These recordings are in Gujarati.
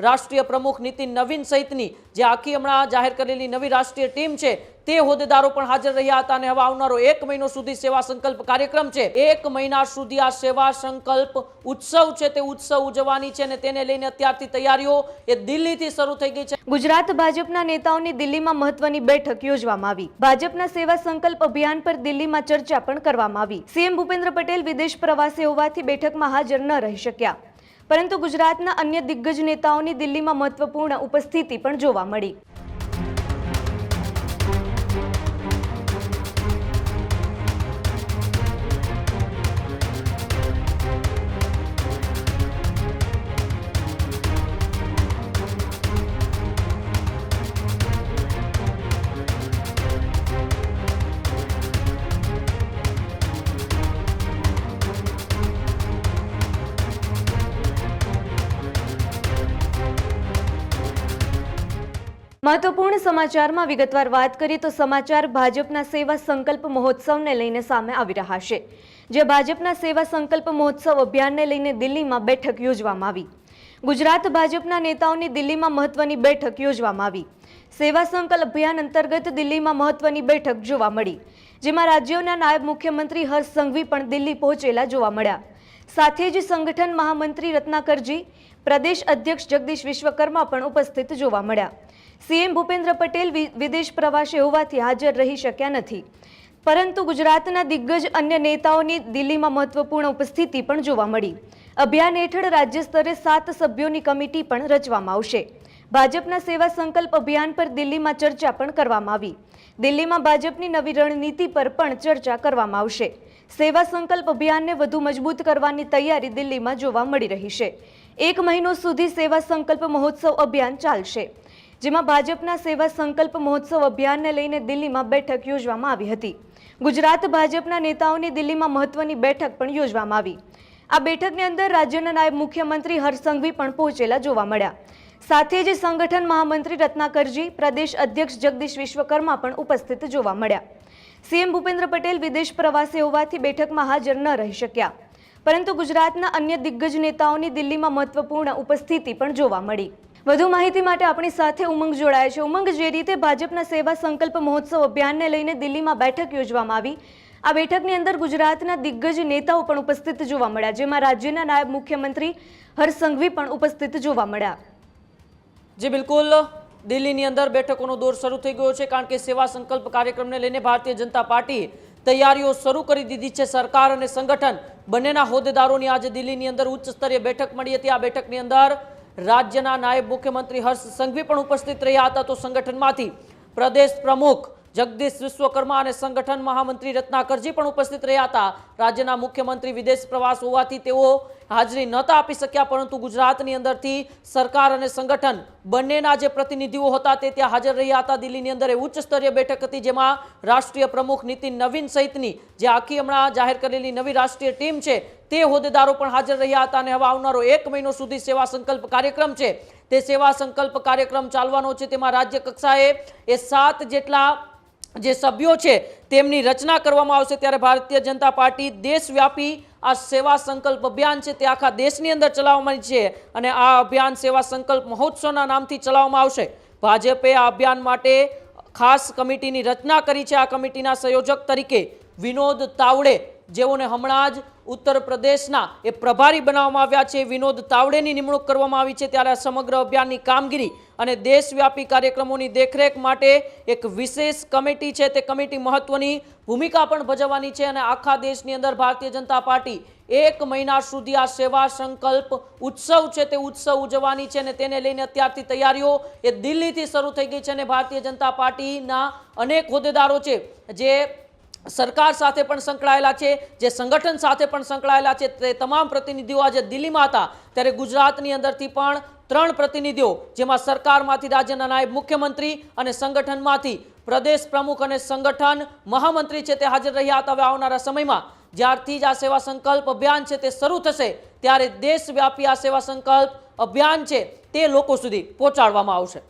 રાષ્ટ્રીય પ્રમુખ નીતિન નવીન સહિતની જે આખી હમણાં જાહેર કરેલી નવી રાષ્ટ્રીય ટીમ છે તે હોદ્દેદારો પણ હાજર રહ્યા હતા અને હવે આવનારો 1 મહિનો સુધી સેવા સંકલ્પ કાર્યક્રમ છે, 1 મહિના સુધી આ સેવા સંકલ્પ ઉત્સવ છે તે ઉત્સવ ઉજવવાની છે અને તેને લઈને અત્યારથી તૈયારીઓ એ દિલ્હીથી શરૂ થઈ ગઈ છે। ગુજરાત ભાજપના નેતાઓની દિલ્હીમાં મહત્વની બેઠક યોજવામાં આવી। ભાજપના સેવા સંકલ્પ અભિયાન પર દિલ્હીમાં ચર્ચા પણ કરવામાં આવી। સીએમ ભૂપેન્દ્ર પટેલ વિદેશ પ્રવાસે હોવાથી બેઠકમાં હાજર ન રહી શક્યા, પરંતુ ગુજરાતના અન્ય દિગ્ગજ નેતાઓની દિલ્હીમાં મહત્વપૂર્ણ ઉપસ્થિતિ પણ જોવા મળી। महत्वपूर्ण समाचार में विगतवार बात करिए तो समाचार भाजपा सेवा संकल्प महोत्सव ने लईने सामे आवी रह्या छे। जे भाजपा सेवा संकल्प महोत्सव अभियान ने लईने दिल्ली में बैठक योजवामां आवी। गुजरात भाजपा नेताओनी दिल्ली में महत्वनी बैठक योजवामां आवी। सेवा संकल्प अभियान अंतर्गत दिल्ली में महत्वनी बैठक जोवा मळी, जेमां राज्योना नायब मुख्यमंत्री हर्ष संघवी पण दिल्ली पहोंचेला जोवा मळ्या। साथे ज संगठन महामंत्री रत्नाकरजी, प्रदेश अध्यक्ष जगदीश विश्वकर्मा पण उपस्थित जोवा मळ्या। सीएम भूपेन्द्र पटेल विदेश प्रवासे होवाथी हाजर रही शक्या नथी, परंतु गुजरातना दिग्गज अन्य नेताओनी दिल्हीमां महत्वपूर्ण उपस्थिति पण जोवा मळी। अभियान हेठळ राज्य स्तरे 7 सभ्योनी कमिटी पण रचवामां आवशे। भाजपना सेवा संकल्प अभियान पर दिल्हीमां चर्चा पण करवामां आवी। दिल्हीमां भाजपनी नवी रणनीति पर पण चर्चा करवामां आवशे। सेवा संकल्प अभियानने વધુ મજબૂત કરવાની તૈયારી દિલ્હીમાં જોવા મળી રહી છે। 1 મહિનો સુધી સેવા સંકલ્પ મહોત્સવ અભિયાન ચાલશે, જેમાં ભાજપના સેવા સંકલ્પ મહોત્સવ અભિયાનને લઈને દિલ્હીમાં બેઠક યોજવામાં આવી હતી। ગુજરાત ભાજપના નેતાઓની દિલ્હીમાં મહત્વની બેઠક પણ યોજવામાં આવી। આ બેઠકની અંદર રાજ્યના નાયબ મુખ્યમંત્રી હર્ષ સંઘવી પણ પહોંચેલા જોવા મળ્યા। સાથે જ સંગઠન મહામંત્રી રત્નાકરજી, પ્રદેશ અધ્યક્ષ જગદીશ વિશ્વકર્મા પણ ઉપસ્થિત જોવા મળ્યા। सीएम भूपेन्द्र पटेल विदेश प्रवासे होवाथी बैठकमां हाजर न रही शक्या, परंतु गुजरातना अन्य दिग्गज नेताओनी दिल्हीमां महत्वपूर्ण उपस्थिति पण जोवा मळी। વધુ માહિતી માટે આપણી સાથે ઉમંગ જોડાયા છે। ઉમંગ, જે રીતે ભાજપના સેવા સંકલ્પ મહોત્સવ અભિયાનને લઈને દિલ્હીમાં બેઠક યોજવામાં આવી, આ બેઠકની અંદર ગુજરાતના દિગ્ગજ નેતાઓ પણ ઉપસ્થિત જોવા મળ્યા, જેમાં રાજ્યના નાયબ મુખ્યમંત્રી હર્ષ સંઘવી પણ ઉપસ્થિત જોવા મળ્યા। જી બિલકુલ, દિલ્હીની અંદર બેઠકોનો દોર શરૂ થઈ ગયો છે, કારણ કે સેવા સંકલ્પ કાર્યક્રમને લઈને ભારતીય જનતા પાર્ટી તૈયારીઓ શરૂ કરી દીધી છે। સરકાર અને સંગઠન બંનેના હોદ્દેદારોની આજે દિલ્હીની અંદર ઉચ્ચ સ્તરીય બેઠક મળી હતી। આ બેઠકની અંદર રાજ્યના નાયબ મુખ્યમંત્રી હર્ષ સંઘવી પણ ઉપસ્થિત રહ્યા હતા, તો સંગઠનમાંથી પ્રદેશ પ્રમુખ જગદીશ વિશ્વકર્મા અને સંગઠન મહામંત્રી રત્નાકરજી પણ ઉપસ્થિત રહ્યા હતા। રાજ્યના મુખ્યમંત્રી વિદેશ પ્રવાસ હોવાથી તેઓ હાજરી નહોતા આપી શક્યા, પરંતુ ગુજરાતની અંદરથી સરકાર અને સંગઠન બંનેના જે પ્રતિનિધિઓ હતા તે ત્યાં હાજર રહ્યા હતા। દિલ્હીની અંદર ઉચ્ચ સ્તરીય બેઠક હતી, જેમાં રાષ્ટ્રીય પ્રમુખ નીતિન નવીન સહિતની જે આખી હમણાં જાહેર કરેલી નવી રાષ્ટ્રીય ટીમ છે તે હોદ્દેદારો પણ હાજર રહ્યા હતા અને હવે આવનારો 1 મહિનો સુધી સેવા સંકલ્પ કાર્યક્રમ છે તે સેવા સંકલ્પ કાર્યક્રમ ચાલવાનો છે। તેમાં રાજ્ય કક્ષાએ 7 જેટલા જે સભ્યો છે તેમની રચના કરવામાં આવશે। ત્યારે ભારતીય જનતા પાર્ટી દેશવ્યાપી આ સેવા સંકલ્પ અભિયાન છે તે આખા દેશની અંદર ચલાવવામાં છે અને આ અભિયાન સેવા સંકલ્પ મહોત્સવના નામથી ચલાવવામાં આવશે। ભાજપે આ અભિયાન માટે ખાસ કમિટીની રચના કરી છે। આ કમિટીના સંયોજક તરીકે વિનોદ તાવડે, જેઓને હમણાં જ ઉત્તર પ્રદેશના એ પ્રભારી બનાવવામાં આવ્યા છે, વિનોદ તાવડેની નિમણૂક કરવામાં આવી છે। ત્યારે આ સમગ્ર અભિયાનની કામગીરી અને દેશવ્યાપી કાર્યક્રમોની દેખરેખ માટે એક વિશેષ કમિટી છે, તે કમિટી મહત્વની ભૂમિકા પણ ભજવવાની છે અને આખા દેશની અંદર ભારતીય જનતા પાર્ટી 1 મહિના સુધી આ સેવા સંકલ્પ ઉત્સવ છે તે ઉત્સવ ઉજવવાની છે અને તેને લઈને અત્યારથી તૈયારીઓ એ દિલ્હીથી શરૂ થઈ ગઈ છે અને ભારતીય જનતા પાર્ટીના અનેક હોદ્દેદારો છે જે સરકાર સાથે પણ સંકળાયેલા છે, જે સંગઠન સાથે પણ સંકળાયેલા છે, તે તમામ પ્રતિનિધિઓ આજે દિલ્હીમાં હતા। ત્યારે ગુજરાતની અંદરથી પણ 3 પ્રતિનિધિઓ, જેમાં સરકારમાંથી રાજ્યના નાયબ મુખ્યમંત્રી અને સંગઠનમાંથી પ્રદેશ પ્રમુખ અને સંગઠન મહામંત્રી છે તે હાજર રહ્યા હતા। હવે આવનારા સમયમાં જ્યારથી જ આ સેવા સંકલ્પ અભિયાન છે તે શરૂ થશે ત્યારે દેશવ્યાપી આ સેવા સંકલ્પ અભિયાન છે તે લોકો સુધી પહોંચાડવામાં આવશે।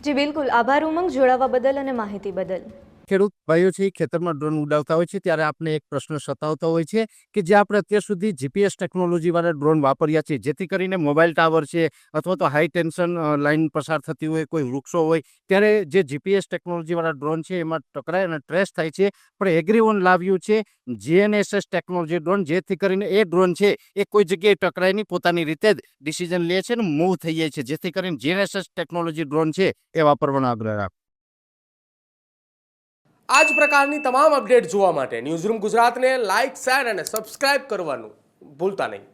જી બિલકુલ, આભાર ઉમંગ, જોડાવા બદલ અને માહિતી બદલ। ખેડૂત ભાઈઓ છે એ ખેતરમાં ડ્રોન ઉડાવતા હોય છે ત્યારે આપણે એક પ્રશ્ન સતાવતો હોય છે કે જે આપણે અત્યાર સુધી જીપીએસ ટેકનોલોજીવાળા ડ્રોન વાપર્યા છે, જેથી કરીને મોબાઈલ ટાવર છે અથવા તો હાઈ ટેન્શન લાઇન પસાર થતી હોય, કોઈ વૃક્ષો હોય, ત્યારે જે જીપીએસ ટેકનોલોજીવાળા ડ્રોન છે એમાં ટકરાય અને ટ્રેસ થાય છે. પણ એગ્રીવન લાવ્યું છે જીએનએસએસ ટેકનોલોજી ડ્રોન, જેથી કરીને એ ડ્રોન છે એ કોઈ જગ્યાએ ટકરાય નહીં, પોતાની રીતે જ ડિસિઝન લે છે અને મૂવ થઈ જાય છે, જેથી કરીને જીએનએસએસ ટેકનોલોજી ડ્રોન છે એ વાપરવાનો આગ્રહ રાખો. આ જ પ્રકારની તમામ અપડેટ જોવા માટે ન્યૂઝરૂમ ગુજરાતને લાઇક, શેર અને સબસ્ક્રાઇબ કરવાનું ભૂલતા નહીં.